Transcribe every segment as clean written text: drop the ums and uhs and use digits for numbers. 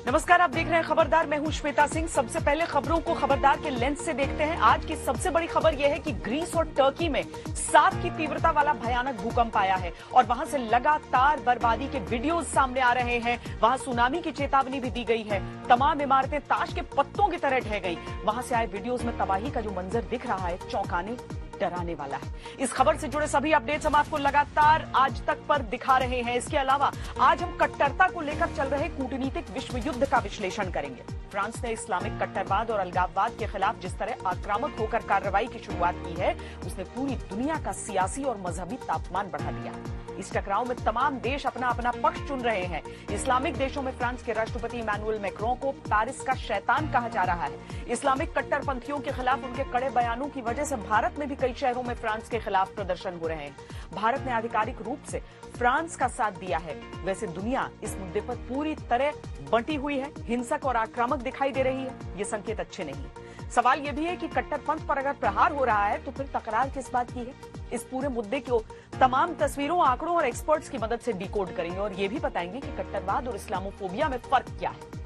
नमस्कार, आप देख रहे हैं खबरदार। मैं हूं श्वेता सिंह। सबसे पहले खबरों को खबरदार के लेंस से देखते हैं। आज की सबसे बड़ी खबर यह है कि ग्रीस और टर्की में 7 की तीव्रता वाला भयानक भूकंप आया है और वहां से लगातार बर्बादी के वीडियोज सामने आ रहे हैं। वहां सुनामी की चेतावनी भी दी गई है। तमाम इमारतें ताश के पत्तों की तरह ढह गई। वहां से आए वीडियोज में तबाही का जो मंजर दिख रहा है, चौंकाने डराने वाला है। इस खबर से जुड़े सभी अपडेट्स हम आपको लगातार आज तक पर दिखा रहे हैं। इसके अलावा आज हम कट्टरता को लेकर चल रहे कूटनीतिक विश्व युद्ध का विश्लेषण करेंगे। फ्रांस ने इस्लामिक कट्टरवाद और अलगाववाद के खिलाफ जिस तरह आक्रामक होकर कार्रवाई की शुरुआत की है, उसने पूरी दुनिया का सियासी और मजहबी तापमान बढ़ा दिया। इस टकराव में तमाम देश अपना अपना पक्ष चुन रहे हैं। इस्लामिक देशों में फ्रांस के राष्ट्रपति इमैनुअल मैक्रों को पेरिस का शैतान कहा जा रहा है। इस्लामिक कट्टरपंथियों के खिलाफ उनके कड़े बयानों की वजह से भारत में भी कई शहरों में फ्रांस के खिलाफ प्रदर्शन हो रहे हैं। भारत ने आधिकारिक रूप से फ्रांस का साथ दिया है। वैसे दुनिया इस मुद्दे पर पूरी तरह बंटी हुई है, हिंसक और आक्रामक दिखाई दे रही है। ये संकेत अच्छे नहीं। सवाल यह भी है कि कट्टरपंथ पर अगर प्रहार हो रहा है तो फिर तकरार किस बात की है। इस पूरे मुद्दे को तमाम तस्वीरों, आंकड़ों और एक्सपर्ट्स की मदद से डिकोड करेंगे और ये भी बताएंगे कि कट्टरवाद और इस्लामोफोबिया में फर्क क्या है।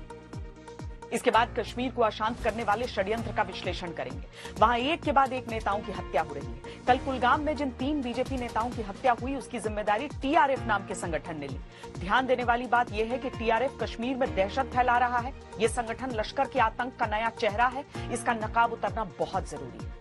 इसके बाद कश्मीर को अशांत करने वाले षड्यंत्र का विश्लेषण करेंगे। वहां एक के बाद एक नेताओं की हत्या हो रही है। कल कुलगाम में जिन 3 बीजेपी नेताओं की हत्या हुई, उसकी जिम्मेदारी टीआरएफ नाम के संगठन ने ली। ध्यान देने वाली बात यह है कि टीआरएफ कश्मीर में दहशत फैला रहा है। यह संगठन लश्कर के आतंक का नया चेहरा है। इसका नकाब उतरना बहुत जरूरी है।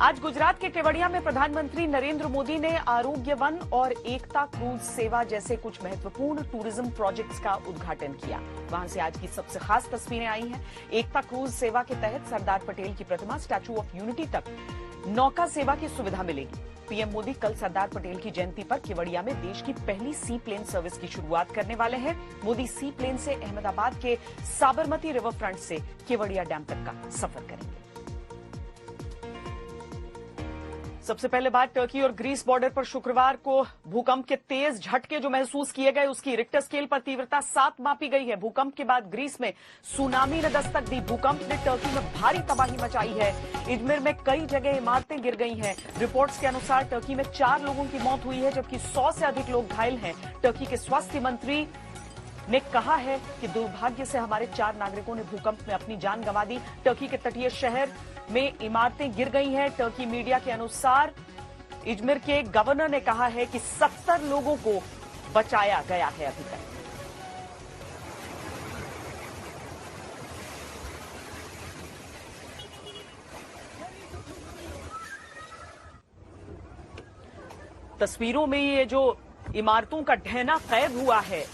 आज गुजरात के केवड़िया में प्रधानमंत्री नरेंद्र मोदी ने आरोग्य वन और एकता क्रूज सेवा जैसे कुछ महत्वपूर्ण टूरिज्म प्रोजेक्ट्स का उद्घाटन किया। वहां से आज की सबसे खास तस्वीरें आई हैं। एकता क्रूज सेवा के तहत सरदार पटेल की प्रतिमा स्टैच्यू ऑफ यूनिटी तक नौका सेवा की सुविधा मिलेगी। पीएम मोदी कल सरदार पटेल की जयंती पर केवड़िया में देश की पहली सी प्लेन सर्विस की शुरुआत करने वाले हैं। मोदी सी प्लेन से अहमदाबाद के साबरमती रिवर फ्रंट से केवड़िया डैम तक का सफर करेंगे। सबसे पहले बात टर्की और ग्रीस बॉर्डर पर शुक्रवार को भूकंप के तेज झटके जो महसूस किए गए, उसकी रिक्टर स्केल पर तीव्रता 7 मापी गई है। भूकंप के बाद ग्रीस में सुनामी ने दस्तक दी। भूकंप ने टर्की में भारी तबाही मचाई है। इजमिर में कई जगह इमारतें गिर गई हैं। रिपोर्ट्स के अनुसार टर्की में 4 लोगों की मौत हुई है, जबकि 100 से अधिक लोग घायल हैं। टर्की के स्वास्थ्य मंत्री ने कहा है कि दुर्भाग्य से हमारे 4 नागरिकों ने भूकंप में अपनी जान गंवा दी। टर्की के तटीय शहर में इमारतें गिर गई हैं। टर्की मीडिया के अनुसार इजमिर के गवर्नर ने कहा है कि 70 लोगों को बचाया गया है अभी तक। तस्वीरों में ये जो इमारतों का ढहना कैद हुआ है,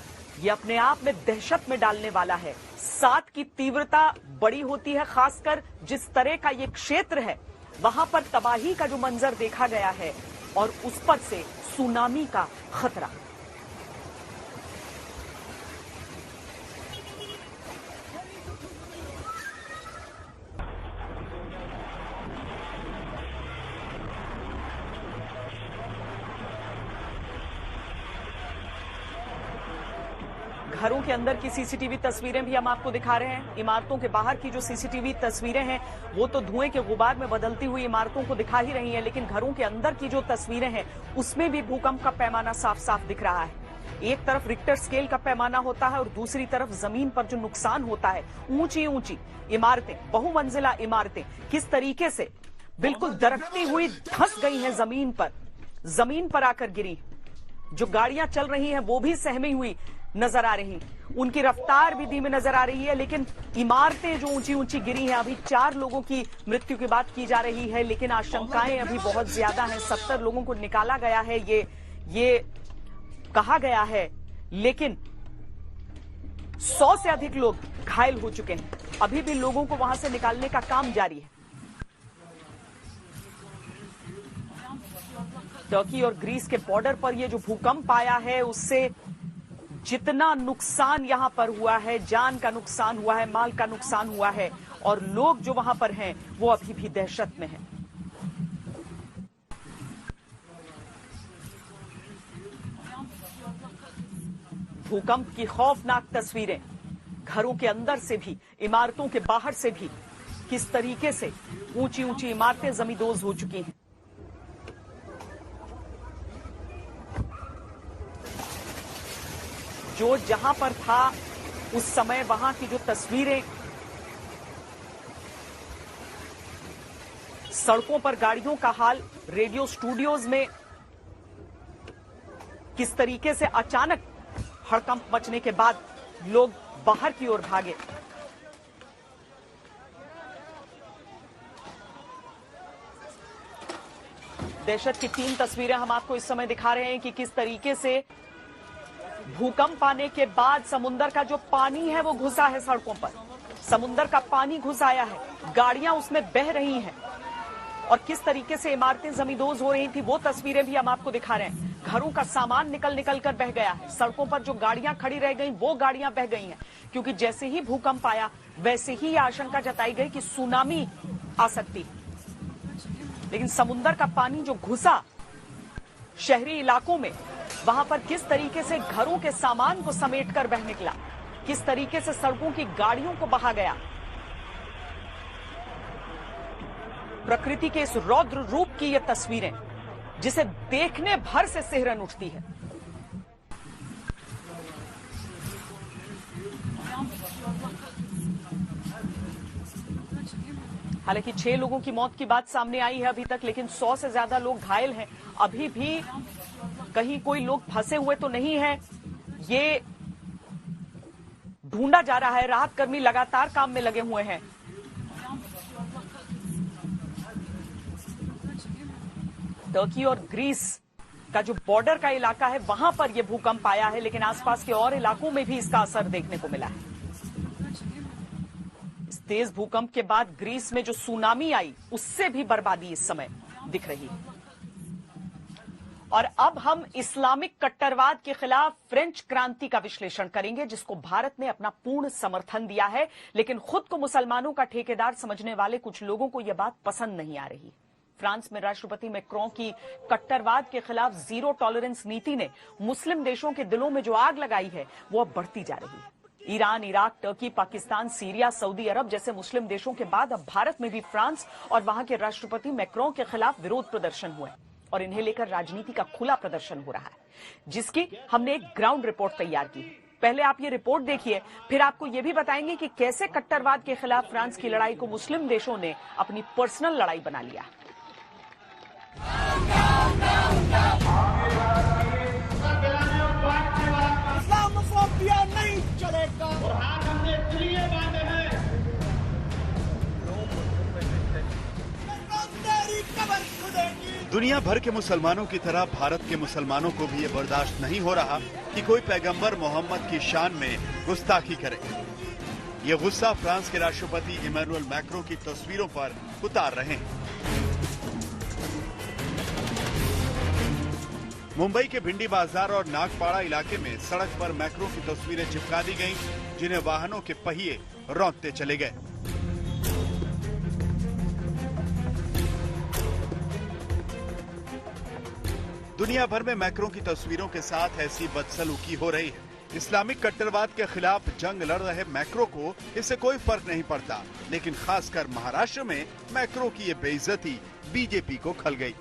ये अपने आप में दहशत में डालने वाला है। 7 की तीव्रता बड़ी होती है, खासकर जिस तरह का ये क्षेत्र है वहां पर तबाही का जो मंजर देखा गया है और उस पर से सुनामी का खतरा। घरों के अंदर की सीसीटीवी तस्वीरें भी हम आपको दिखा रहे हैं। इमारतों के बाहर की जो सीसीटीवी तस्वीरें हैं वो तो धुएं के गुबार में बदलती हुई इमारतों को दिखा ही रही हैं, लेकिन घरों के अंदर की जो तस्वीरें हैं उसमें भी भूकंप का पैमाना साफ साफ दिख रहा है। एक तरफ रिक्टर स्केल का पैमाना होता है और दूसरी तरफ जमीन पर जो नुकसान होता है। ऊंची ऊंची इमारतें, बहुमंजिला इमारतें किस तरीके से बिल्कुल दरकती हुई धंस गई हैं, जमीन पर आकर गिरी। जो गाड़ियां चल रही हैं वो भी सहमी हुई नजर आ रही, उनकी रफ्तार भी धीमी नजर आ रही है। लेकिन इमारतें जो ऊंची ऊंची गिरी हैं, अभी 4 लोगों की मृत्यु की बात की जा रही है, लेकिन आशंकाएं अभी बहुत ज्यादा हैं। 70 लोगों को निकाला गया है, ये कहा गया है, लेकिन 100 से अधिक लोग घायल हो चुके हैं। अभी भी लोगों को वहां से निकालने का काम जारी है। टर्की और ग्रीस के बॉर्डर पर ये जो भूकंप आया है, उससे जितना नुकसान यहां पर हुआ है, जान का नुकसान हुआ है, माल का नुकसान हुआ है, और लोग जो वहां पर हैं वो अभी भी दहशत में हैं। भूकंप की खौफनाक तस्वीरें घरों के अंदर से भी, इमारतों के बाहर से भी, किस तरीके से ऊंची ऊंची इमारतें जमींदोज हो चुकी हैं। जो जहां पर था उस समय वहां की जो तस्वीरें, सड़कों पर गाड़ियों का हाल, रेडियो स्टूडियोज में किस तरीके से अचानक हड़कंप मचने के बाद लोग बाहर की ओर भागे। दहशत की 3 तस्वीरें हम आपको इस समय दिखा रहे हैं कि किस तरीके से भूकंप आने के बाद समुद्र का जो पानी है वो घुसा है सड़कों पर। समुद्र का पानी घुस आया है, गाड़ियां उसमें बह रही हैं और किस तरीके से इमारतें जमींदोज हो रही थी वो तस्वीरें भी हम आपको दिखा रहे हैं। घरों का सामान निकल निकल कर बह गया है। सड़कों पर जो गाड़ियां खड़ी रह गई वो गाड़ियां बह गई हैं, क्योंकि जैसे ही भूकंप आया वैसे ही आशंका जताई गई कि सुनामी आ सकती है। लेकिन समुद्र का पानी जो घुसा शहरी इलाकों में, वहां पर किस तरीके से घरों के सामान को समेटकर बह निकला, किस तरीके से सड़कों की गाड़ियों को बहा गया। प्रकृति के इस रौद्र रूप की ये तस्वीरें जिसे देखने भर से सिहरन उठती है। हालांकि 6 लोगों की मौत की बात सामने आई है अभी तक, लेकिन 100 से ज्यादा लोग घायल हैं। अभी भी कहीं कोई लोग फंसे हुए तो नहीं है, ये ढूंढा जा रहा है। राहत कर्मी लगातार काम में लगे हुए हैं। टर्की और ग्रीस का जो बॉर्डर का इलाका है वहां पर यह भूकंप आया है, लेकिन आसपास के और इलाकों में भी इसका असर देखने को मिला है। इस तेज भूकंप के बाद ग्रीस में जो सुनामी आई उससे भी बर्बादी इस समय दिख रही है। और अब हम इस्लामिक कट्टरवाद के खिलाफ फ्रेंच क्रांति का विश्लेषण करेंगे, जिसको भारत ने अपना पूर्ण समर्थन दिया है, लेकिन खुद को मुसलमानों का ठेकेदार समझने वाले कुछ लोगों को यह बात पसंद नहीं आ रही। फ्रांस में राष्ट्रपति मैक्रों की कट्टरवाद के खिलाफ जीरो टॉलरेंस नीति ने मुस्लिम देशों के दिलों में जो आग लगाई है वो अब बढ़ती जा रही है। Iran, Iraq, Turkey, Pakistan, Syria, Saudi Arabia जैसे मुस्लिम देशों के बाद अब भारत में भी फ्रांस और वहां के राष्ट्रपति मैक्रों के खिलाफ विरोध प्रदर्शन हुए और इन्हें लेकर राजनीति का खुला प्रदर्शन हो रहा है, जिसकी हमने एक ग्राउंड रिपोर्ट तैयार की। पहले आप ये रिपोर्ट देखिए, फिर आपको ये भी बताएंगे कि कैसे कट्टरवाद के खिलाफ फ्रांस की लड़ाई को मुस्लिम देशों ने अपनी पर्सनल लड़ाई बना लिया। इस्लामोफोबिया नहीं चलेगा। दुनिया भर के मुसलमानों की तरह भारत के मुसलमानों को भी ये बर्दाश्त नहीं हो रहा कि कोई पैगंबर मोहम्मद की शान में गुस्ताखी करे। ये गुस्सा फ्रांस के राष्ट्रपति इमैनुअल मैक्रों की तस्वीरों पर उतार रहे हैं। मुंबई के भिंडी बाजार और नागपाड़ा इलाके में सड़क पर मैक्रों की तस्वीरें चिपका दी गईं, जिन्हें वाहनों के पहिए रौंदते चले गए। दुनिया भर में मैक्रों की तस्वीरों के साथ ऐसी बदसलूकी हो रही है। इस्लामिक कट्टरवाद के खिलाफ जंग लड़ रहे मैक्रों को इससे कोई फर्क नहीं पड़ता, लेकिन खासकर महाराष्ट्र में मैक्रों की ये बेइज्जती बीजेपी को खल गई।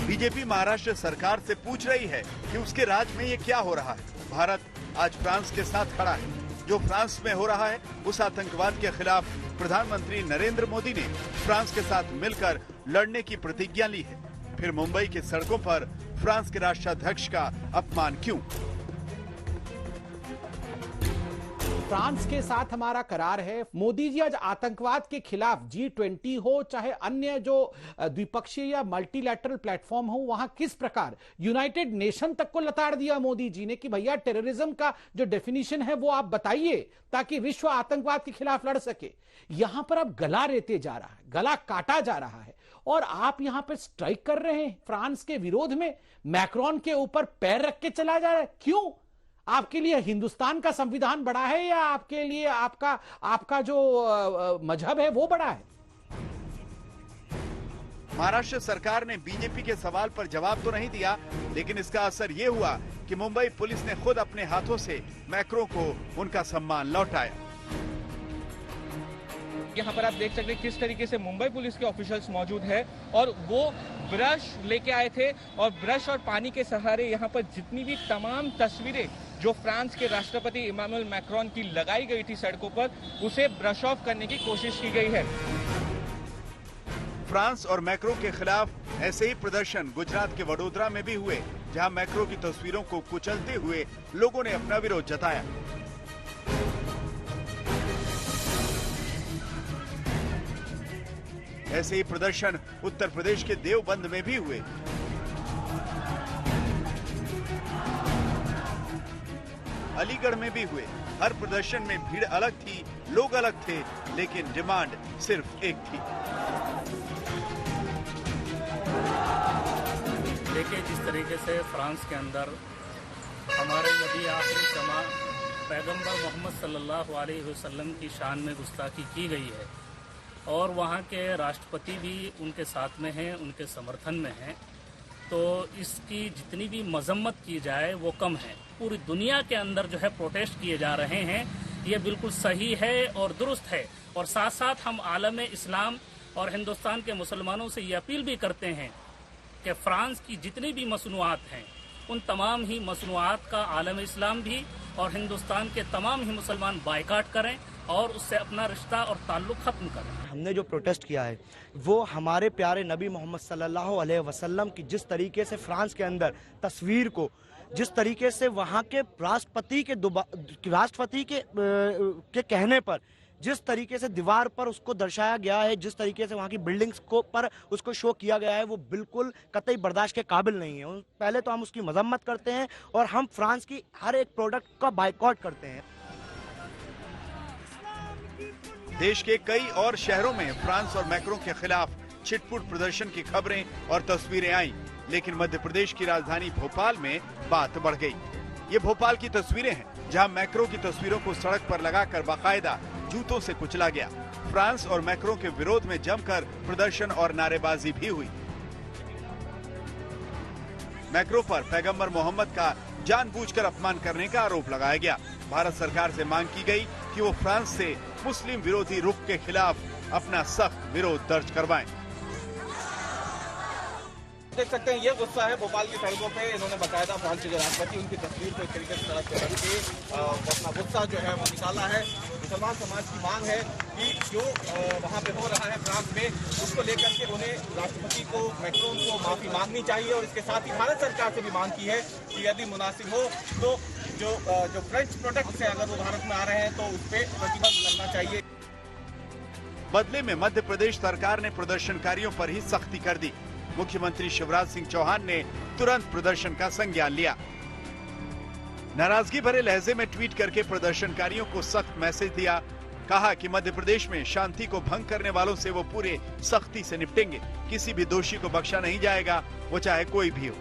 बीजेपी महाराष्ट्र सरकार से पूछ रही है कि उसके राज्य में ये क्या हो रहा है। भारत आज फ्रांस के साथ खड़ा है। जो फ्रांस में हो रहा है उस आतंकवाद के खिलाफ प्रधानमंत्री नरेंद्र मोदी ने फ्रांस के साथ मिलकर लड़ने की प्रतिज्ञा ली है। फिर मुंबई की सड़कों पर फ्रांस के राष्ट्राध्यक्ष का अपमान क्यों? फ्रांस के साथ हमारा करार है। मोदी जी आज आतंकवाद के खिलाफ G20 हो चाहे अन्य जो द्विपक्षीय या मल्टीलैटरल प्लेटफॉर्म हो, वहां किस प्रकार यूनाइटेड नेशन तक को लताड़ दिया मोदी जी ने कि भैया टेररिज्म का जो डेफिनेशन है वो आप बताइए ताकि विश्व आतंकवाद के खिलाफ लड़ सके। यहां पर अब गला रेते जा रहा है, गला काटा जा रहा है और आप यहां पर स्ट्राइक कर रहे हैं फ्रांस के विरोध में। मैक्रोन के ऊपर पैर रख के चला जा रहा है। क्यों? आपके लिए हिंदुस्तान का संविधान बड़ा है या आपके लिए आपका जो मजहब है वो बड़ा है? महाराष्ट्र सरकार ने बीजेपी के सवाल पर जवाब तो नहीं दिया, लेकिन इसका असर ये हुआ कि मुंबई पुलिस ने खुद अपने हाथों से मैक्रों को उनका सम्मान लौटाया। यहाँ पर आप देख सकते हैं किस तरीके से मुंबई पुलिस के ऑफिशियल्स मौजूद है और वो ब्रश लेके आए थे और ब्रश और पानी के सहारे यहाँ पर जितनी भी तमाम तस्वीरें जो फ्रांस के राष्ट्रपति इमानुएल मैक्रोन की लगाई गई थी सड़कों पर, उसे ब्रश ऑफ करने की कोशिश की गई है। फ्रांस और मैक्रो के खिलाफ ऐसे ही प्रदर्शन गुजरात के वडोदरा में भी हुए, जहां मैक्रो की तस्वीरों को कुचलते हुए लोगों ने अपना विरोध जताया। ऐसे ही प्रदर्शन उत्तर प्रदेश के देवबंद में भी हुए। अलीगढ़ में भी हुए। हर प्रदर्शन में भीड़ अलग थी, लोग अलग थे, लेकिन डिमांड सिर्फ एक थी। देखिए, जिस तरीके से फ्रांस के अंदर हमारे नबी आखिरी जमा पैगंबर मोहम्मद सल्लल्लाहु अलैहि वसल्लम की शान में गुस्ताखी की गई है और वहाँ के राष्ट्रपति भी उनके साथ में हैं, उनके समर्थन में हैं, तो इसकी जितनी भी मजम्मत की जाए वो कम है। पूरी दुनिया के अंदर जो है प्रोटेस्ट किए जा रहे हैं, ये बिल्कुल सही है और दुरुस्त है। और साथ साथ हम आलम इस्लाम और हिंदुस्तान के मुसलमानों से ये अपील भी करते हैं कि फ्रांस की जितनी भी मसनूआत हैं, उन तमाम ही मसनूआत का आलम इस्लाम भी और हिंदुस्तान के तमाम ही मुसलमान बायकाट करें और उससे अपना रिश्ता और ताल्लुक खत्म करें। हमने जो प्रोटेस्ट किया है वो हमारे प्यारे नबी मोहम्मद सल्लल्लाहु अलैहि वसल्लम की जिस तरीके से फ्रांस के अंदर तस्वीर को, जिस तरीके से वहाँ के राष्ट्रपति के कहने पर जिस तरीके से दीवार पर उसको दर्शाया गया है, जिस तरीके से वहाँ की बिल्डिंग्स को पर उसको शो किया गया है, वो बिल्कुल कतई बर्दाश्त के काबिल नहीं है। पहले तो हम उसकी मजम्मत करते हैं और हम फ्रांस की हर एक प्रोडक्ट का बायकॉट करते हैं। देश के कई और शहरों में फ्रांस और मैक्रो के खिलाफ छिटपुट प्रदर्शन की खबरें और तस्वीरें आईं, लेकिन मध्य प्रदेश की राजधानी भोपाल में बात बढ़ गई। ये भोपाल की तस्वीरें हैं, जहां मैक्रो की तस्वीरों को सड़क पर लगाकर बाकायदा जूतों से कुचला गया। फ्रांस और मैक्रो के विरोध में जमकर प्रदर्शन और नारेबाजी भी हुई। मैक्रो पर पैगंबर मोहम्मद का जानबूझकर अपमान करने का आरोप लगाया गया। भारत सरकार से मांग की गई कि वो फ्रांस से मुस्लिम विरोधी रुख के खिलाफ अपना सख्त विरोध दर्ज करवाएं। देख सकते हैं ये गुस्सा है भोपाल की सड़कों पे। इन्होंने बकायदा फ्रांस के जो राष्ट्रपति उनकी तस्वीर को एक तरीके से सड़क पे रख के अपना गुस्सा जो है वो निकाला है। मुसलमान समाज की मांग है कि जो वहाँ पे हो रहा है फ्रांस में, उसको लेकर के उन्हें राष्ट्रपति को, मैक्रोन को माफी मांगनी चाहिए और इसके साथ ही भारत सरकार से भी मांग की है कि यदि मुनासिब हो तो जो फ्रेंच प्रोडक्ट्स हैं अगर वो भारत में आ रहे हैं तो उस पर प्रतिबंध लगना चाहिए। बदले में मध्य प्रदेश सरकार ने प्रदर्शनकारियों पर ही सख्ती कर दी। मुख्यमंत्री शिवराज सिंह चौहान ने तुरंत प्रदर्शन का संज्ञान लिया। नाराजगी भरे लहजे में ट्वीट करके प्रदर्शनकारियों को सख्त मैसेज दिया। कहा कि मध्य प्रदेश में शांति को भंग करने वालों से वो पूरे सख्ती से निपटेंगे। किसी भी दोषी को बख्शा नहीं जाएगा, वो चाहे कोई भी हो।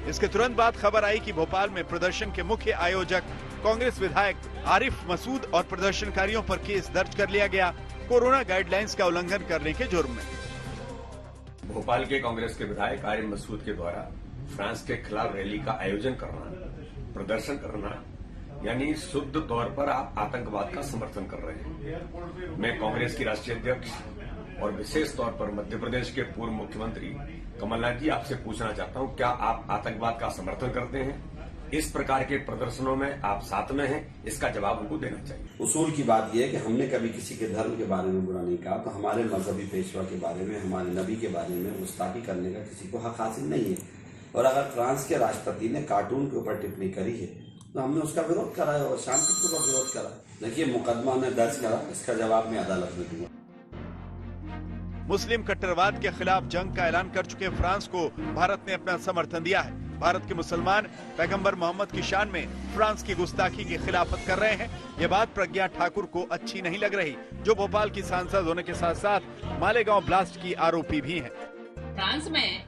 इसके तुरंत बाद खबर आई कि भोपाल में प्रदर्शन के मुख्य आयोजक कांग्रेस विधायक आरिफ मसूद और प्रदर्शनकारियों पर केस दर्ज कर लिया गया, कोरोना गाइडलाइंस का उल्लंघन करने के जुर्म में। भोपाल के कांग्रेस के विधायक आरिफ मसूद के द्वारा फ्रांस के खिलाफ रैली का आयोजन करना, प्रदर्शन करना, यानी शुद्ध तौर पर आप आतंकवाद का समर्थन कर रहे हैं। मैं कांग्रेस की राष्ट्रीय अध्यक्ष और विशेष तौर पर मध्य प्रदेश के पूर्व मुख्यमंत्री कमलनाथ जी आपसे पूछना चाहता हूं, क्या आप आतंकवाद का समर्थन करते हैं? इस प्रकार के प्रदर्शनों में आप साथ में हैं, इसका जवाब उनको देना चाहिए। उसूल की बात यह है कि हमने कभी किसी के धर्म के बारे में बुरा नहीं कहा, तो हमारे मजहबी पेशवा के बारे में, हमारे नबी के बारे में गुस्ताखी करने का किसी को हक हासिल नहीं है। और अगर फ्रांस के राष्ट्रपति ने कार्टून के ऊपर टिप्पणी करी है तो हमने उसका विरोध करा है और शांतिपूर्वक विरोध करा। देखिए, मुकदमा ने दर्ज करा, इसका जवाब मैं अदालत में दूंगा। मुस्लिम कट्टरवाद के खिलाफ जंग का ऐलान कर चुके फ्रांस को भारत ने अपना समर्थन दिया है। भारत के मुसलमान पैगंबर मोहम्मद की शान में फ्रांस की गुस्ताखी की खिलाफत कर रहे हैं। ये बात प्रज्ञा ठाकुर को अच्छी नहीं लग रही, जो भोपाल की सांसद होने के साथ साथ मालेगांव ब्लास्ट की आरोपी भी हैं। फ्रांस में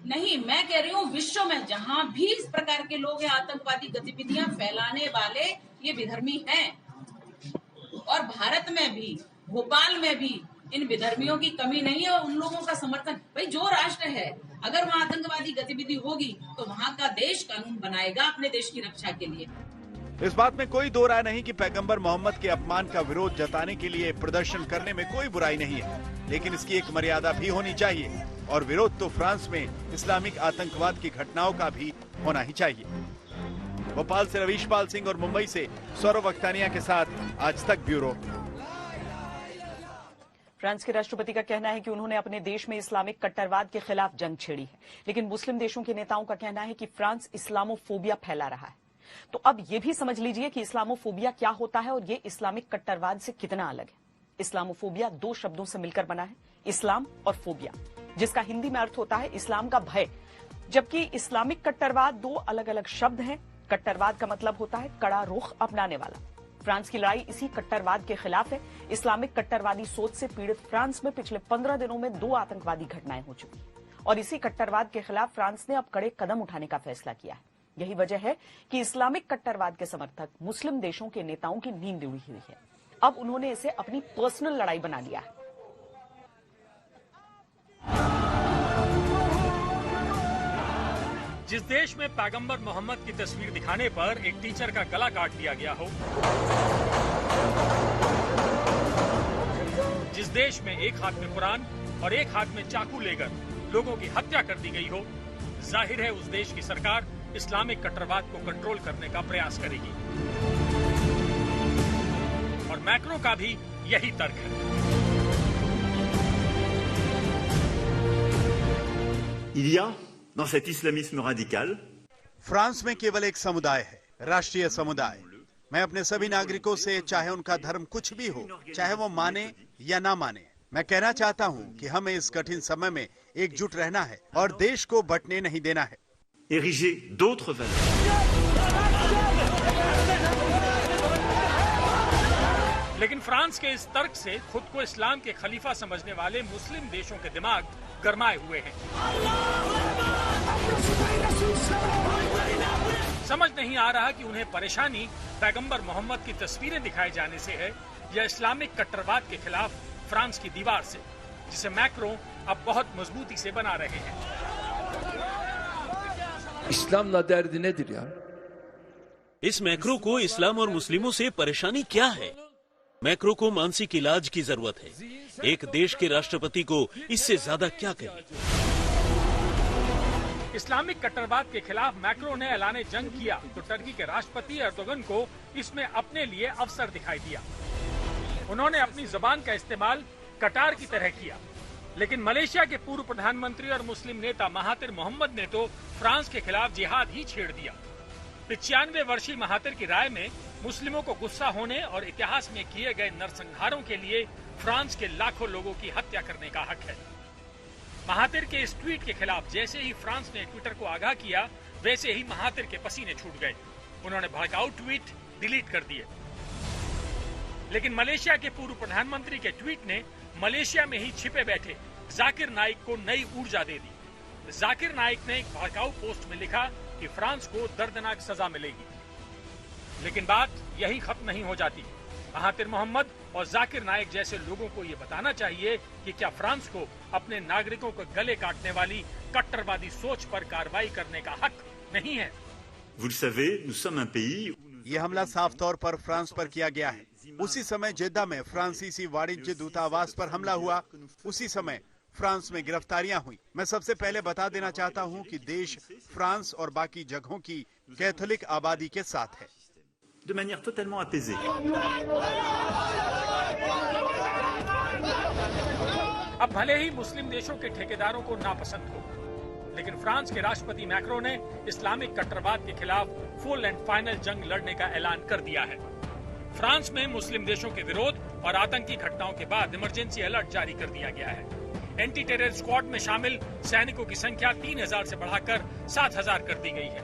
नहीं, मैं कह रही हूँ विश्व में जहाँ भी इस प्रकार के लोग हैं, आतंकवादी गतिविधियां फैलाने वाले, ये विधर्मी हैं। और भारत में भी, भोपाल में भी इन विधर्मियों की कमी नहीं है और उन लोगों का समर्थन। भाई, जो राष्ट्र है अगर वहाँ आतंकवादी गतिविधि होगी तो वहाँ का देश कानून बनाएगा अपने देश की रक्षा के लिए। इस बात में कोई दो राय नहीं कि पैगंबर मोहम्मद के अपमान का विरोध जताने के लिए प्रदर्शन करने में कोई बुराई नहीं है, लेकिन इसकी एक मर्यादा भी होनी चाहिए और विरोध तो फ्रांस में इस्लामिक आतंकवाद की घटनाओं का भी होना ही चाहिए। भोपाल से रवीश पाल सिंह और मुंबई से सौरभ अख्तानिया के साथ आज तक ब्यूरो। फ्रांस के राष्ट्रपति का कहना है कि उन्होंने अपने देश में इस्लामिक कट्टरवाद के खिलाफ जंग छेड़ी है, लेकिन मुस्लिम देशों के नेताओं का कहना है कि फ्रांस इस्लामोफोबिया फैला रहा है। तो अब ये भी समझ लीजिए कि इस्लामोफोबिया क्या होता है और ये इस्लामिक कट्टरवाद से कितना अलग है। इस्लामोफोबिया दो शब्दों से मिलकर बना है, इस्लाम और फोबिया, जिसका हिंदी में अर्थ होता है इस्लाम का भय, जबकि इस्लामिक कट्टरवाद दो अलग अलग शब्द हैं। कट्टरवाद का मतलब होता है कड़ा रुख अपनाने वाला। फ्रांस की लड़ाई इसी कट्टरवाद के खिलाफ है। इस्लामिक कट्टरवादी सोच से पीड़ित फ्रांस में पिछले 15 दिनों में 2 आतंकवादी घटनाएं हो चुकी और इसी कट्टरवाद के खिलाफ फ्रांस ने अब कड़े कदम उठाने का फैसला किया है। यही वजह है कि इस्लामिक कट्टरवाद के समर्थक मुस्लिम देशों के नेताओं की नींद उड़ी हुई है। अब उन्होंने इसे अपनी पर्सनल लड़ाई बना लिया है। जिस देश में पैगंबर मोहम्मद की तस्वीर दिखाने पर एक टीचर का गला काट दिया गया हो, जिस देश में एक हाथ में कुरान और एक हाथ में चाकू लेकर लोगों की हत्या कर दी गई हो, जाहिर है उस देश की सरकार इस्लामिक कट्टरवाद को कंट्रोल करने का प्रयास करेगी। और मैक्रो का भी यही तर्क है। Il y a dans cet islamisme radical France में केवल एक समुदाय है, राष्ट्रीय समुदाय। मैं अपने सभी नागरिकों से, चाहे उनका धर्म कुछ भी हो, चाहे वो माने या ना माने, मैं कहना चाहता हूं कि हमें इस कठिन समय में एकजुट रहना है और देश को बंटने नहीं देना है। ériger d'autres valeurs। लेकिन फ्रांस के इस तर्क से खुद को इस्लाम के खलीफा समझने वाले मुस्लिम देशों के दिमाग गरमाए हुए हैं। समझ नहीं आ रहा कि उन्हें परेशानी पैगंबर मोहम्मद की तस्वीरें दिखाए जाने से है या इस्लामिक कट्टरवाद के खिलाफ फ्रांस की दीवार से, जिसे मैक्रो अब बहुत मजबूती से बना रहे हैं। İslam'la derdi nedir ya? इस मैक्रो को इस्लाम और मुस्लिमों से परेशानी क्या है? मैक्रो को मानसिक इलाज की जरूरत है। एक देश के राष्ट्रपति को इससे ज्यादा क्या कहें? इस्लामिक कट्टरवाद के खिलाफ मैक्रो ने ऐलाने जंग किया तो टर्की के राष्ट्रपति एर्दोगन को इसमें अपने लिए अवसर दिखाई दिया। उन्होंने अपनी जुबान का इस्तेमाल कटार की तरह किया, लेकिन मलेशिया के पूर्व प्रधानमंत्री और मुस्लिम नेता महातिर मोहम्मद ने तो फ्रांस के खिलाफ जिहाद ही छेड़ दिया। 95 वर्षीय महातिर की राय में मुस्लिमों को गुस्सा होने और इतिहास में किए गए नरसंहारों के लिए फ्रांस के लाखों लोगों की हत्या करने का हक है। महातिर के इस ट्वीट के खिलाफ जैसे ही फ्रांस ने ट्विटर को आगाह किया, वैसे ही महातिर के पसीने छूट गए। उन्होंने भड़काऊ ट्वीट डिलीट कर दिए। लेकिन मलेशिया के पूर्व प्रधानमंत्री के ट्वीट ने मलेशिया में ही छिपे बैठे जाकिर नाइक को नई ऊर्जा दे दी। जाकिर नाइक ने एक भड़काऊ पोस्ट में लिखा कि फ्रांस को दर्दनाक सजा मिलेगी। लेकिन बात यही खत्म नहीं हो जाती। महातिर मोहम्मद और जाकिर नाइक जैसे लोगों को ये बताना चाहिए कि क्या फ्रांस को अपने नागरिकों को गले काटने वाली कट्टरवादी सोच पर कार्रवाई करने का हक नहीं है। Vous le savez, nous sommes un pays où ये हमला साफ तौर पर फ्रांस पर किया गया है। उसी समय जेद्दा में फ्रांसीसी वाणिज्य दूतावास पर हमला हुआ, उसी समय फ्रांस में गिरफ्तारियां हुई। मैं सबसे पहले बता देना चाहता हूं कि देश फ्रांस और बाकी जगहों की कैथोलिक आबादी के साथ है। de manière totalement apaisée। अब भले ही मुस्लिम देशों के ठेकेदारों को नापसंद हो, लेकिन फ्रांस के राष्ट्रपति मैक्रो ने इस्लामिक कट्टरवाद के खिलाफ फुल एंड फाइनल जंग लड़ने का ऐलान कर दिया है। फ्रांस में मुस्लिम देशों के विरोध और आतंकी घटनाओं के बाद इमरजेंसी अलर्ट जारी कर दिया गया है। एंटी टेरर स्क्वाड में शामिल सैनिकों की संख्या 3000 से बढ़ाकर 7000 कर दी गई है।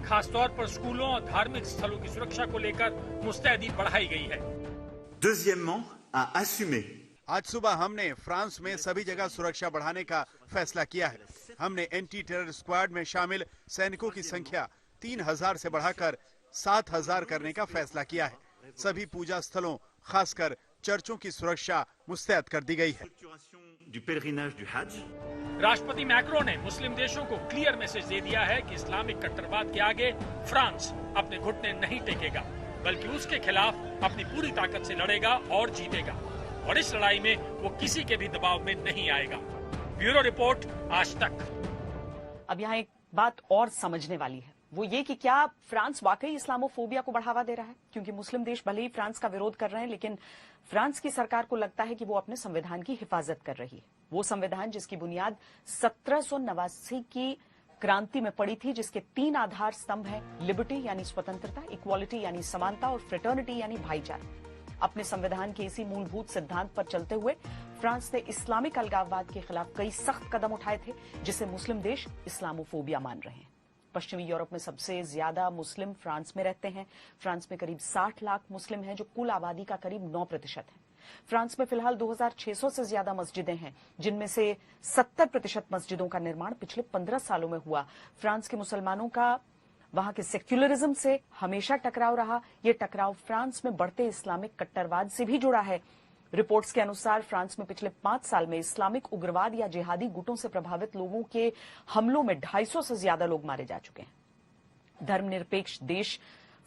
खासतौर पर स्कूलों और धार्मिक स्थलों की सुरक्षा को लेकर मुस्तैदी बढ़ाई गई है। Deuxièmement, à assumer। आज सुबह हमने फ्रांस में सभी जगह सुरक्षा बढ़ाने का फैसला किया है। हमने एंटी टेरर स्क्वाड में शामिल सैनिकों की संख्या 3000 से बढ़ाकर 7000 करने का फैसला किया है। सभी पूजा स्थलों, खासकर चर्चों की सुरक्षा मुस्तैद कर दी गई है। राष्ट्रपति मैक्रो ने मुस्लिम देशों को क्लियर मैसेज दे दिया है कि इस्लामिक कट्टरवाद के आगे फ्रांस अपने घुटने नहीं टेकेगा, बल्कि उसके खिलाफ अपनी पूरी ताकत से लड़ेगा और जीतेगा, और इस लड़ाई में वो किसी के भी दबाव में नहीं आएगा। ब्यूरो रिपोर्ट, आज तक। अब यहाँ एक बात और समझने वाली है, वो ये कि क्या फ्रांस वाकई इस्लामोफोबिया को बढ़ावा दे रहा है? क्योंकि मुस्लिम देश भले ही फ्रांस का विरोध कर रहे हैं, लेकिन फ्रांस की सरकार को लगता है कि वो अपने संविधान की हिफाजत कर रही है। वो संविधान जिसकी बुनियाद 1789 की क्रांति में पड़ी थी, जिसके 3 आधार स्तंभ हैं, लिबर्टी यानी स्वतंत्रता, इक्वालिटी यानी समानता और फ्रेटर्निटी यानी भाईचारा। अपने संविधान के इसी मूलभूत सिद्धांत पर चलते हुए फ्रांस ने इस्लामिक अलगाववाद के खिलाफ कई सख्त कदम उठाए थे, जिसे मुस्लिम देश इस्लामोफोबिया मान रहे हैं। पश्चिमी यूरोप में सबसे ज्यादा मुस्लिम फ्रांस में रहते हैं। फ्रांस में करीब 60 लाख मुस्लिम हैं, जो कुल आबादी का करीब 9% है। फ्रांस में फिलहाल 2600 से ज्यादा मस्जिदें हैं, जिनमें से 70% मस्जिदों का निर्माण पिछले 15 सालों में हुआ। फ्रांस के मुसलमानों का वहां के सेक्युलरिज्म से हमेशा टकराव रहा। ये टकराव फ्रांस में बढ़ते इस्लामिक कट्टरवाद से भी जुड़ा है। रिपोर्ट्स के अनुसार फ्रांस में पिछले 5 साल में इस्लामिक उग्रवाद या जिहादी गुटों से प्रभावित लोगों के हमलों में 250 से ज्यादा लोग मारे जा चुके हैं। धर्मनिरपेक्ष देश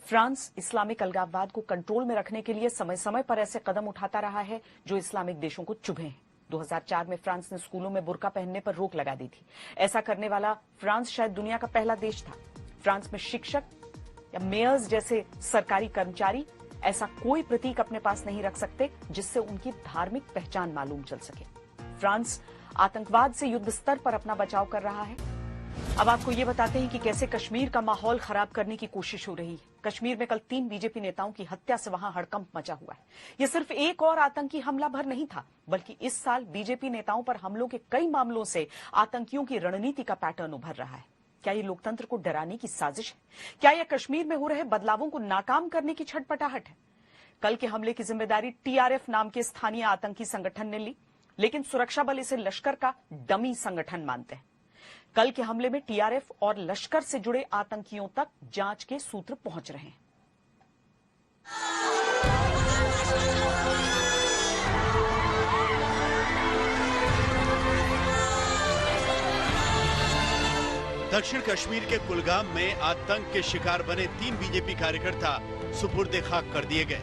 फ्रांस इस्लामिक अलगाववाद को कंट्रोल में रखने के लिए समय समय पर ऐसे कदम उठाता रहा है जो इस्लामिक देशों को चुभे हैं। 2004 में फ्रांस ने स्कूलों में बुर्का पहनने पर रोक लगा दी थी। ऐसा करने वाला फ्रांस शायद दुनिया का पहला देश था। फ्रांस में शिक्षक या मेयर्स जैसे सरकारी कर्मचारी ऐसा कोई प्रतीक अपने पास नहीं रख सकते जिससे उनकी धार्मिक पहचान मालूम चल सके। फ्रांस आतंकवाद से युद्ध स्तर पर अपना बचाव कर रहा है। अब आपको ये बताते हैं कि कैसे कश्मीर का माहौल खराब करने की कोशिश हो रही है। कश्मीर में कल 3 बीजेपी नेताओं की हत्या से वहां हड़कंप मचा हुआ है। ये सिर्फ एक और आतंकी हमला भर नहीं था, बल्कि इस साल बीजेपी नेताओं पर हमलों के कई मामलों से आतंकियों की रणनीति का पैटर्न उभर रहा है। क्या ये लोकतंत्र को डराने की साजिश है? क्या यह कश्मीर में हो रहे बदलावों को नाकाम करने की छटपटाहट है? कल के हमले की जिम्मेदारी टीआरएफ नाम के स्थानीय आतंकी संगठन ने ली, लेकिन सुरक्षा बल इसे लश्कर का डमी संगठन मानते हैं। कल के हमले में टीआरएफ और लश्कर से जुड़े आतंकियों तक जांच के सूत्र पहुंच रहे हैं। दक्षिण कश्मीर के कुलगाम में आतंक के शिकार बने 3 बीजेपी कार्यकर्ता सुपुर्दे खाक कर दिए गए।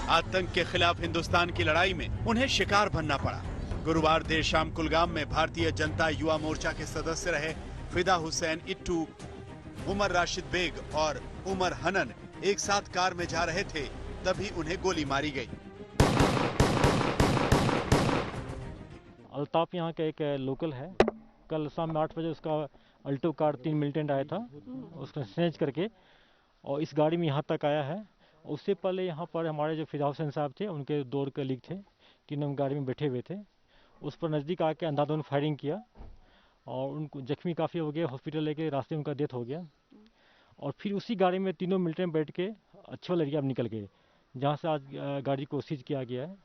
आतंक के खिलाफ हिंदुस्तान की लड़ाई में उन्हें शिकार बनना पड़ा। गुरुवार देर शाम कुलगाम में भारतीय जनता युवा मोर्चा के सदस्य रहे फिदा हुसैन इट्टू, उमर राशिद बेग और उमर हनन एक साथ कार में जा रहे थे, तभी उन्हें गोली मारी गई। अल्ताफ यहाँ का एक लोकल है। कल शाम में 8 बजे उसका अल्टो कार 3 मिलिटेंट आया था, उसको स्नैच करके और इस गाड़ी में यहाँ तक आया है। उससे पहले यहाँ पर हमारे जो फिदा हुसैन साहब थे, उनके 2 कलीग थे, तीनों गाड़ी में बैठे हुए थे। उस पर नज़दीक आके अंधाधुंध फायरिंग किया और उनको जख्मी काफ़ी हो गए। हॉस्पिटल लेके रास्ते में उनका डेथ हो गया। और फिर उसी गाड़ी में तीनों मिलिटेंट बैठ के अच्छे एरिया में निकल गए, जहाँ से आज गाड़ी को सीज किया गया है।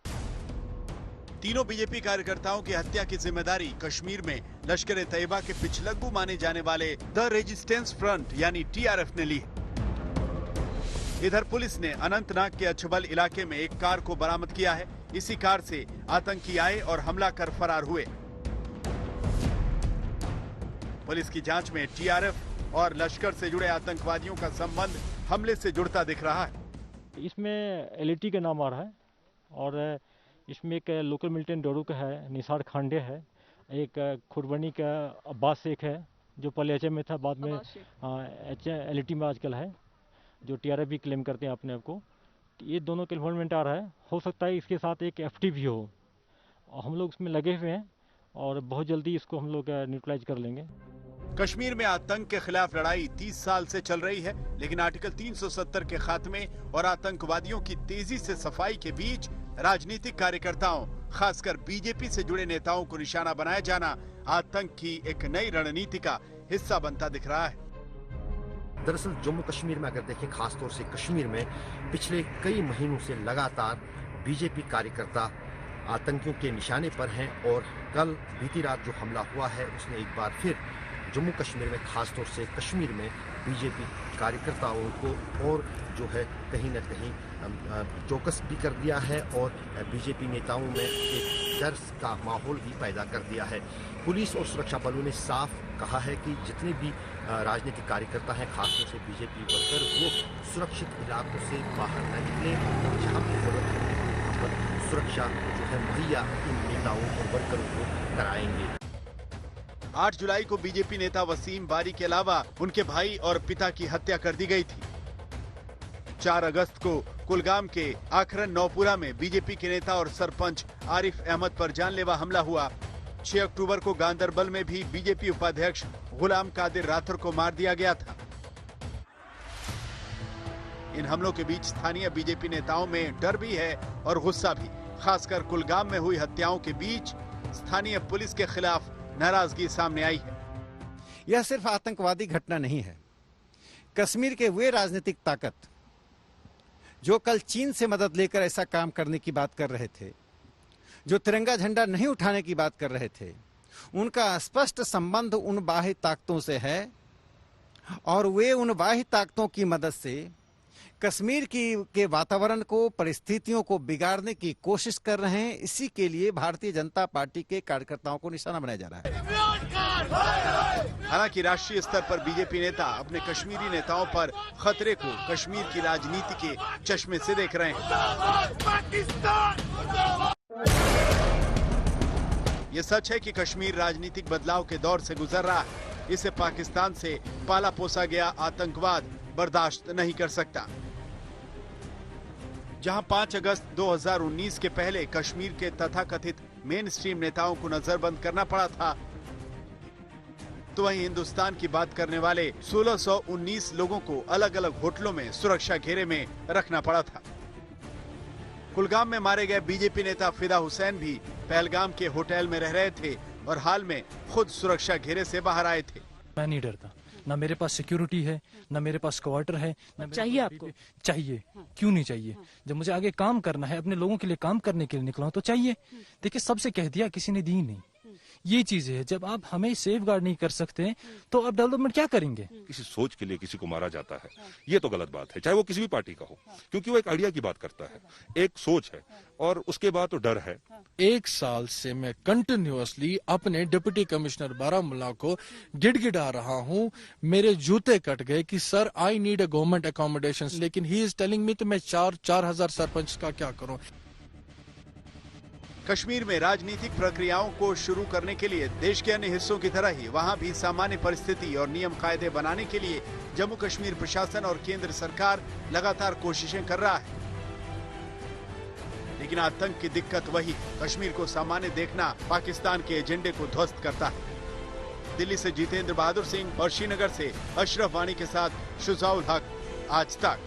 तीनों बीजेपी कार्यकर्ताओं की हत्या की जिम्मेदारी कश्मीर में लश्कर तैयबा के पिछलग्गू माने जाने वाले द रेजिस्टेंस फ्रंट यानी टीआरएफ ने ली। इधर पुलिस ने अनंतनाग के अछबल इलाके में एक कार को बरामद किया है। इसी कार से आतंकी आए और हमला कर फरार हुए। पुलिस की जांच में टीआरएफ और लश्कर से जुड़े आतंकवादियों का संबंध हमले से जुड़ता दिख रहा है। इसमें एलईटी का नाम आ रहा है और इसमें एक लोकल मिलिटेंट डोरू का है, निसार खांडे है, एक खुरबनी का अब्बास शेख है जो पहले एचएम में था, बाद में एलईटी में आजकल है, जो टीआरएफ भी क्लेम करते हैं अपने आप को। ये दोनों का इन्वॉल्वमेंट आ रहा है। हो सकता है इसके साथ एक एफटी भी हो और हम लोग इसमें लगे हुए हैं और बहुत जल्दी इसको हम लोग न्यूट्रलाइज कर लेंगे। कश्मीर में आतंक के खिलाफ लड़ाई 30 साल से चल रही है, लेकिन आर्टिकल 370 के खात्मे और आतंकवादियों की तेजी से सफाई के बीच राजनीतिक कार्यकर्ताओं, खासकर बीजेपी से जुड़े नेताओं को निशाना बनाया जाना आतंक की एक नई रणनीति का हिस्सा बनता दिख रहा है। दरअसल जम्मू कश्मीर में अगर देखें, खासतौर से कश्मीर में पिछले कई महीनों से लगातार बीजेपी कार्यकर्ता आतंकियों के निशाने पर हैं और कल बीती रात जो हमला हुआ है उसने एक बार फिर जम्मू कश्मीर में, खासतौर से कश्मीर में बीजेपी कार्यकर्ताओं को और जो है कहीं न कहीं चौकस भी कर दिया है और बीजेपी नेताओं में एक डर का माहौल भी पैदा कर दिया है। पुलिस और सुरक्षा बलों ने साफ कहा है कि जितने भी राजनीतिक कार्यकर्ता हैं, खासतौर से बीजेपी वर्कर, वो सुरक्षित इलाकों से बाहर न निकले और जहाँ भी जरूरत है वहाँ पर सुरक्षा जो है मुहैया इन नेताओं और वर्करों को कराएंगे। 8 जुलाई को बीजेपी नेता वसीम बारी के अलावा उनके भाई और पिता की हत्या कर दी गई थी। 4 अगस्त को कुलगाम के आखरन नौपुरा में बीजेपी के नेता और सरपंच आरिफ अहमद पर जानलेवा हमला हुआ। 6 अक्टूबर को गांदरबल में भी बीजेपी उपाध्यक्ष गुलाम कादिर राठौर को मार दिया गया था। इन हमलों के बीच स्थानीय बीजेपी नेताओं में डर भी है और गुस्सा भी। खासकर कुलगाम में हुई हत्याओं के बीच स्थानीय पुलिस के खिलाफ नाराजगी सामने आई है। यह सिर्फ आतंकवादी घटना नहीं है। कश्मीर के वे राजनीतिक ताकत जो कल चीन से मदद लेकर ऐसा काम करने की बात कर रहे थे, जो तिरंगा झंडा नहीं उठाने की बात कर रहे थे, उनका स्पष्ट संबंध उन बाह्य ताकतों से है और वे उन बाह्य ताकतों की मदद से कश्मीर के वातावरण को, परिस्थितियों को बिगाड़ने की कोशिश कर रहे हैं। इसी के लिए भारतीय जनता पार्टी के कार्यकर्ताओं को निशाना बनाया जा रहा है। हालांकि राष्ट्रीय स्तर पर बीजेपी नेता अपने कश्मीरी नेताओं पर खतरे को कश्मीर की राजनीति के चश्मे से देख रहे हैं। ये सच है कि कश्मीर राजनीतिक बदलाव के दौर से गुजर रहा है। इसे पाकिस्तान से पाला पोसा गया आतंकवाद बर्दाश्त नहीं कर सकता। जहां 5 अगस्त 2019 के पहले कश्मीर के तथाकथित मेन स्ट्रीम नेताओं को नजरबंद करना पड़ा था, तो वहीं हिंदुस्तान की बात करने वाले 1619 लोगों को अलग अलग होटलों में सुरक्षा घेरे में रखना पड़ा था। कुलगाम में मारे गए बीजेपी नेता फिदा हुसैन भी पहलगाम के होटल में रह रहे थे और हाल में खुद सुरक्षा घेरे से बाहर आए थे। मैं नहीं डरता, ना मेरे पास सिक्योरिटी है, ना मेरे पास क्वार्टर है। चाहिए आपको? चाहिए, क्यों नहीं चाहिए? जब मुझे आगे काम करना है, अपने लोगों के लिए काम करने के लिए निकला हूं तो चाहिए। देखिए, सबसे कह दिया, किसी ने दी नहीं। ये चीज है, जब आप हमें सेफ गार्ड नहीं कर सकते तो आप डेवलपमेंट क्या करेंगे? किसी सोच के लिए किसी को मारा जाता है, ये तो गलत बात है, चाहे वो किसी भी पार्टी का हो, क्योंकि वो एक आइडिया की बात करता है, एक सोच है और उसके बाद तो डर है। 1 साल से मैं कंटिन्यूअसली अपने डिप्टी कमिश्नर बारामूला को गिड़गिड़ा रहा हूं। मेरे जूते कट गए कि sir I need a government accommodation, लेकिन ही इज टेलिंग मी तो मैं 4,000 सरपंच का क्या करूं। कश्मीर में राजनीतिक प्रक्रियाओं को शुरू करने के लिए देश के अन्य हिस्सों की तरह ही वहां भी सामान्य परिस्थिति और नियम कायदे बनाने के लिए जम्मू कश्मीर प्रशासन और केंद्र सरकार लगातार कोशिशें कर रहा है। लेकिन आतंक की दिक्कत वही, कश्मीर को सामान्य देखना पाकिस्तान के एजेंडे को ध्वस्त करता है। दिल्ली से जितेंद्र बहादुर सिंह और श्रीनगर से अशरफ वानी के साथ शुजाउल हक, आज तक।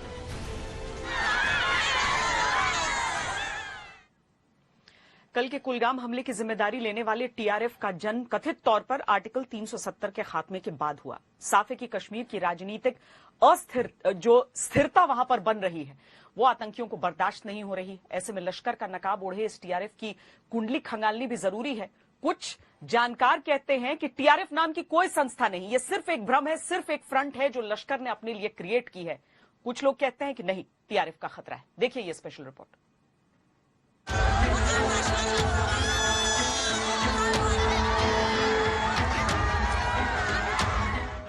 कल के कुलगाम हमले की जिम्मेदारी लेने वाले टीआरएफ का जन्म कथित तौर पर आर्टिकल 370 के खात्मे के बाद हुआ। साफ है कि कश्मीर की राजनीतिक स्थिरता वहां पर बन रही है, वो आतंकियों को बर्दाश्त नहीं हो रही। ऐसे में लश्कर का नकाब ओढ़े इस टीआरएफ की कुंडली खंगालनी भी जरूरी है। कुछ जानकार कहते हैं कि टीआरएफ नाम की कोई संस्था नहीं, ये सिर्फ एक भ्रम है, सिर्फ एक फ्रंट है जो लश्कर ने अपने लिए क्रिएट की है। कुछ लोग कहते हैं कि नहीं, टीआरएफ का खतरा है। देखिए ये स्पेशल रिपोर्ट।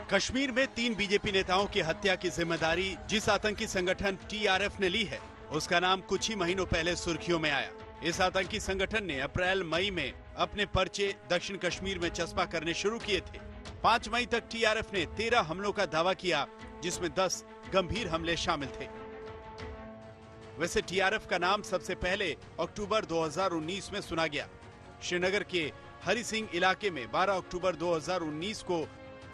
कश्मीर में 3 बीजेपी नेताओं की हत्या की जिम्मेदारी जिस आतंकी संगठन टीआरएफ ने ली है, उसका नाम कुछ ही महीनों पहले सुर्खियों में आया। इस आतंकी संगठन ने अप्रैल-मई में अपने पर्चे दक्षिण कश्मीर में चस्पा करने शुरू किए थे। 5 मई तक टीआरएफ ने 13 हमलों का दावा किया, जिसमें 10 गंभीर हमले शामिल थे। वैसे टीआरएफ का नाम सबसे पहले अक्टूबर 2019 में सुना गया। श्रीनगर के हरि सिंह इलाके में 12 अक्टूबर 2019 को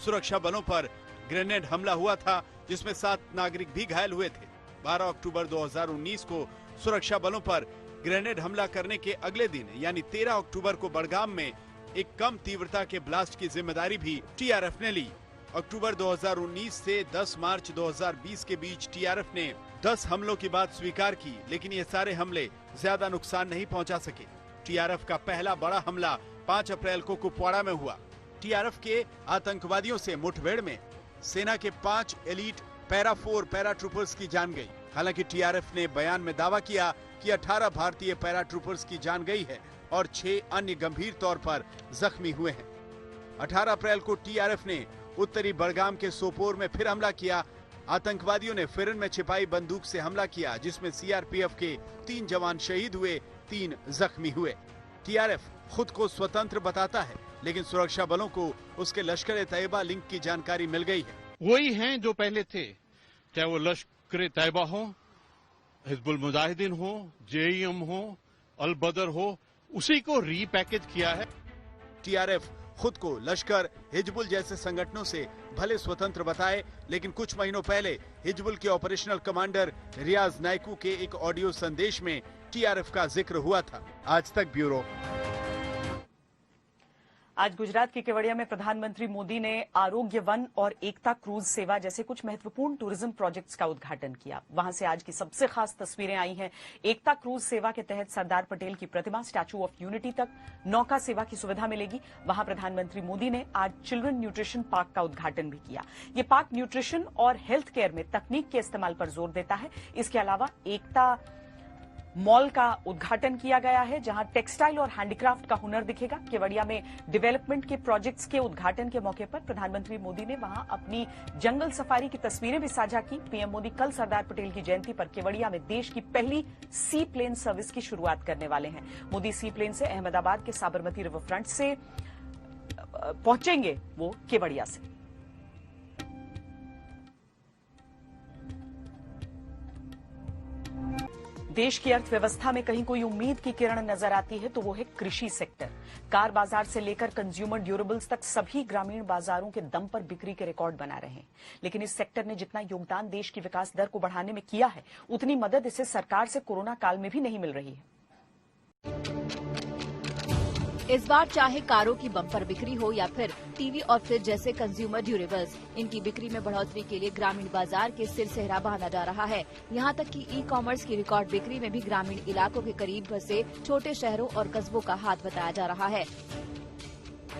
सुरक्षा बलों पर ग्रेनेड हमला हुआ था, जिसमें 7 नागरिक भी घायल हुए थे। 12 अक्टूबर 2019 को सुरक्षा बलों पर ग्रेनेड हमला करने के अगले दिन यानी 13 अक्टूबर को बड़गाम में एक कम तीव्रता के ब्लास्ट की जिम्मेदारी भी टीआरएफ ने ली। अक्टूबर 2019 से 10 मार्च 2020 के बीच टीआरएफ ने 10 हमलों की बात स्वीकार की, लेकिन ये सारे हमले ज्यादा नुकसान नहीं पहुंचा सके। टीआरएफ का पहला बड़ा हमला 5 अप्रैल को कुपवाड़ा में हुआ। टीआरएफ के आतंकवादियों से मुठभेड़ में सेना के 5 एलीट पैरा 4 पैराट्रूपर्स की जान गई। हालांकि टीआरएफ ने बयान में दावा किया कि 18 भारतीय पैराट्रूपर्स की जान गई है और 6 अन्य गंभीर तौर पर जख्मी हुए हैं। 18 अप्रैल को टीआरएफ ने उत्तरी बड़गाम के सोपोर में फिर हमला किया। आतंकवादियों ने फिरन में छिपाई बंदूक से हमला किया, जिसमें सीआरपीएफ के 3 जवान शहीद हुए, 3 जख्मी हुए। टीआरएफ खुद को स्वतंत्र बताता है, लेकिन सुरक्षा बलों को उसके लश्कर-ए-तैयबा लिंक की जानकारी मिल गई है। वही हैं जो पहले थे, चाहे वो लश्कर-ए-तैयबा हो, हिजबुल मुजाहिदीन हो, जेईएम हो, अल बदर हो, उसी को रीपैकेज किया है। टीआरएफ खुद को लश्कर, हिजबुल जैसे संगठनों से भले स्वतंत्र बताए, लेकिन कुछ महीनों पहले हिजबुल के ऑपरेशनल कमांडर रियाज नायकू के एक ऑडियो संदेश में टीआरएफ का जिक्र हुआ था। आज तक ब्यूरो। आज गुजरात के केवड़िया में प्रधानमंत्री मोदी ने आरोग्य वन और एकता क्रूज सेवा जैसे कुछ महत्वपूर्ण टूरिज्म प्रोजेक्ट्स का उद्घाटन किया। वहां से आज की सबसे खास तस्वीरें आई हैं। एकता क्रूज सेवा के तहत सरदार पटेल की प्रतिमा स्टैचू ऑफ यूनिटी तक नौका सेवा की सुविधा मिलेगी। वहां प्रधानमंत्री मोदी ने आज चिल्ड्रन न्यूट्रिशन पार्क का उद्घाटन भी किया। ये पार्क न्यूट्रिशन और हेल्थ केयर में तकनीक के इस्तेमाल पर जोर देता है। इसके अलावा एकता मॉल का उद्घाटन किया गया है, जहां टेक्सटाइल और हैंडीक्राफ्ट का हुनर दिखेगा। केवड़िया में डेवलपमेंट के प्रोजेक्ट्स के उद्घाटन के मौके पर प्रधानमंत्री मोदी ने वहां अपनी जंगल सफारी की तस्वीरें भी साझा की। पीएम मोदी कल सरदार पटेल की जयंती पर केवड़िया में देश की पहली सी प्लेन सर्विस की शुरुआत करने वाले हैं। मोदी सी प्लेन से अहमदाबाद के साबरमती रिवर फ्रंट से पहुंचेंगे वो केवड़िया से। देश की अर्थव्यवस्था में कहीं कोई उम्मीद की किरण नजर आती है तो वो है कृषि सेक्टर। कार बाजार से लेकर कंज्यूमर ड्यूरेबल्स तक सभी ग्रामीण बाजारों के दम पर बिक्री के रिकॉर्ड बना रहे हैं। लेकिन इस सेक्टर ने जितना योगदान देश की विकास दर को बढ़ाने में किया है, उतनी मदद इसे सरकार से कोरोना काल में भी नहीं मिल रही है। इस बार चाहे कारों की बम्पर बिक्री हो या फिर टीवी और फ्रिज जैसे कंज्यूमर ड्यूरेबल्स, इनकी बिक्री में बढ़ोतरी के लिए ग्रामीण बाजार के सिलसिला बांधा जा रहा है। यहां तक कि ई-कॉमर्स की रिकॉर्ड बिक्री में भी ग्रामीण इलाकों के करीब बसे छोटे शहरों और कस्बों का हाथ बताया जा रहा है।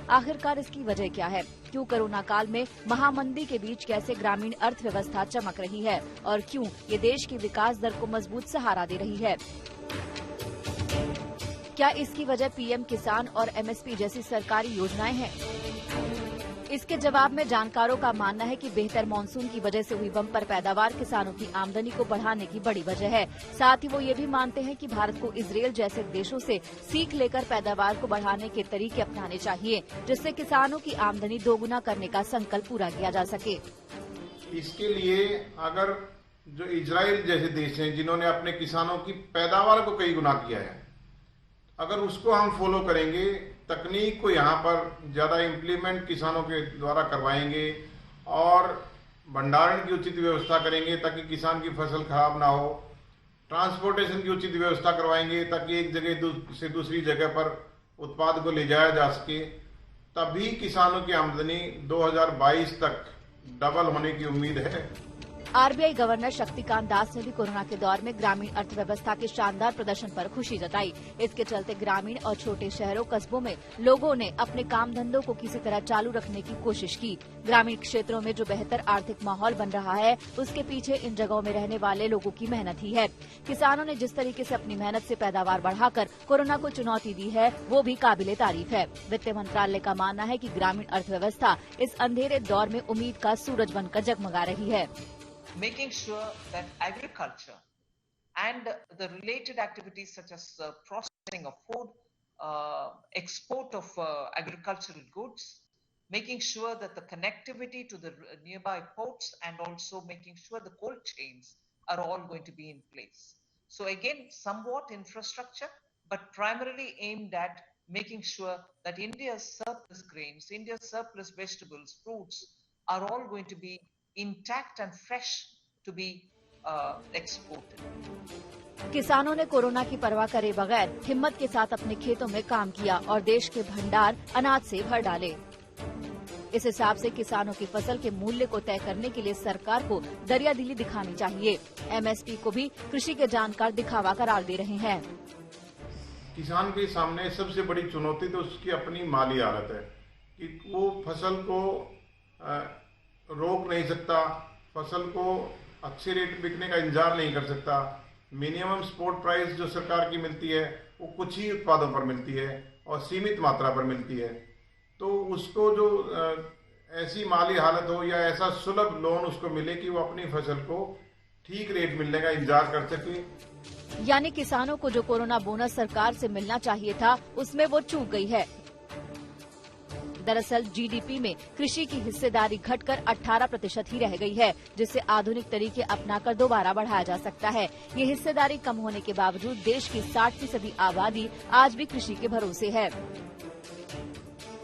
आखिरकार इसकी वजह क्या है? क्यों कोरोना काल में महामंदी के बीच कैसे ग्रामीण अर्थव्यवस्था चमक रही है और क्यों ये देश की विकास दर को मजबूत सहारा दे रही है? क्या इसकी वजह पीएम किसान और एमएसपी जैसी सरकारी योजनाएं हैं? इसके जवाब में जानकारों का मानना है कि बेहतर मानसून की वजह से हुई बम्पर पैदावार किसानों की आमदनी को बढ़ाने की बड़ी वजह है। साथ ही वो ये भी मानते हैं कि भारत को इजराइल जैसे देशों से सीख लेकर पैदावार को बढ़ाने के तरीके अपनाने चाहिए, जिससे किसानों की आमदनी दोगुना करने का संकल्प पूरा किया जा सके। इसके लिए अगर जो इजराइल जैसे देश हैं, जिन्होंने अपने किसानों की पैदावार को कई गुना किया है, अगर उसको हम फॉलो करेंगे, तकनीक को यहाँ पर ज्यादा इम्प्लीमेंट किसानों के द्वारा करवाएंगे और भंडारण की उचित व्यवस्था करेंगे ताकि किसान की फसल खराब ना हो, ट्रांसपोर्टेशन की उचित व्यवस्था करवाएंगे ताकि एक जगह से दूसरी जगह पर उत्पाद को ले जाया जा सके, तभी किसानों की आमदनी 2022 तक डबल होने की उम्मीद है। आरबीआई गवर्नर शक्तिकांत दास ने भी कोरोना के दौर में ग्रामीण अर्थव्यवस्था के शानदार प्रदर्शन पर खुशी जताई। इसके चलते ग्रामीण और छोटे शहरों कस्बों में लोगों ने अपने काम धंधों को किसी तरह चालू रखने की कोशिश की। ग्रामीण क्षेत्रों में जो बेहतर आर्थिक माहौल बन रहा है, उसके पीछे इन जगहों में रहने वाले लोगों की मेहनत ही है। किसानों ने जिस तरीके से अपनी मेहनत से पैदावार बढ़ाकर कोरोना को चुनौती दी है, वो भी काबिले तारीफ है। वित्त मंत्रालय का मानना है कि ग्रामीण अर्थव्यवस्था इस अंधेरे दौर में उम्मीद का सूरज बनकर जगमगा रही है। Making sure that agriculture and the related activities such as processing of food, export of agricultural goods, making sure that the connectivity to the nearby ports and also making sure the cold chains are all going to be in place. So again, somewhat infrastructure, but primarily aimed at making sure that India's surplus grains, India's surplus vegetables, fruits are all going to be intact and fresh to be exported. किसानों ने corona की परवाह करे बगैर हिम्मत के साथ अपने खेतों में काम किया और देश के भंडार अनाज से भर डाले। इस हिसाब से किसानों की फसल के मूल्य को तय करने के लिए सरकार को दरियादिली दिखानी चाहिए। एमएसपी को भी कृषि के जानकार दिखावा करार दे रहे हैं। किसान के सामने सबसे बड़ी चुनौती तो उसकी अपनी माली हालत है कि वो फसल को रोक नहीं सकता, फसल को अच्छे रेट बिकने का इंतजार नहीं कर सकता। मिनिमम सपोर्ट प्राइस जो सरकार की मिलती है वो कुछ ही उत्पादों पर मिलती है और सीमित मात्रा पर मिलती है। तो उसको जो ऐसी माली हालत हो या ऐसा सुलभ लोन उसको मिले कि वो अपनी फसल को ठीक रेट मिलने का इंतजार कर सके। यानी किसानों को जो कोरोना बोनस सरकार से मिलना चाहिए था उसमें वो चूक गई है। दरअसल जीडीपी में कृषि की हिस्सेदारी घटकर 18% ही रह गई है, जिसे आधुनिक तरीके अपनाकर दोबारा बढ़ाया जा सकता है। ये हिस्सेदारी कम होने के बावजूद देश की 60% आबादी आज भी कृषि के भरोसे है।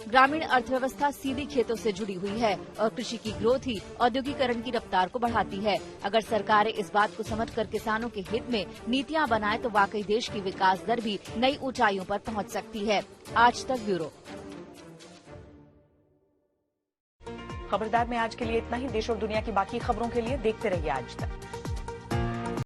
ग्रामीण अर्थव्यवस्था सीधी खेतों से जुड़ी हुई है और कृषि की ग्रोथ ही औद्योगिकरण की रफ्तार को बढ़ाती है। अगर सरकारें इस बात को समझकर किसानों के हित में नीतियां बनाएं तो वाकई देश की विकास दर भी नई ऊंचाइयों पर पहुंच सकती है। आज तक ब्यूरो। खबरदार में आज के लिए इतना ही। देश और दुनिया की बाकी खबरों के लिए देखते रहिए आज तक।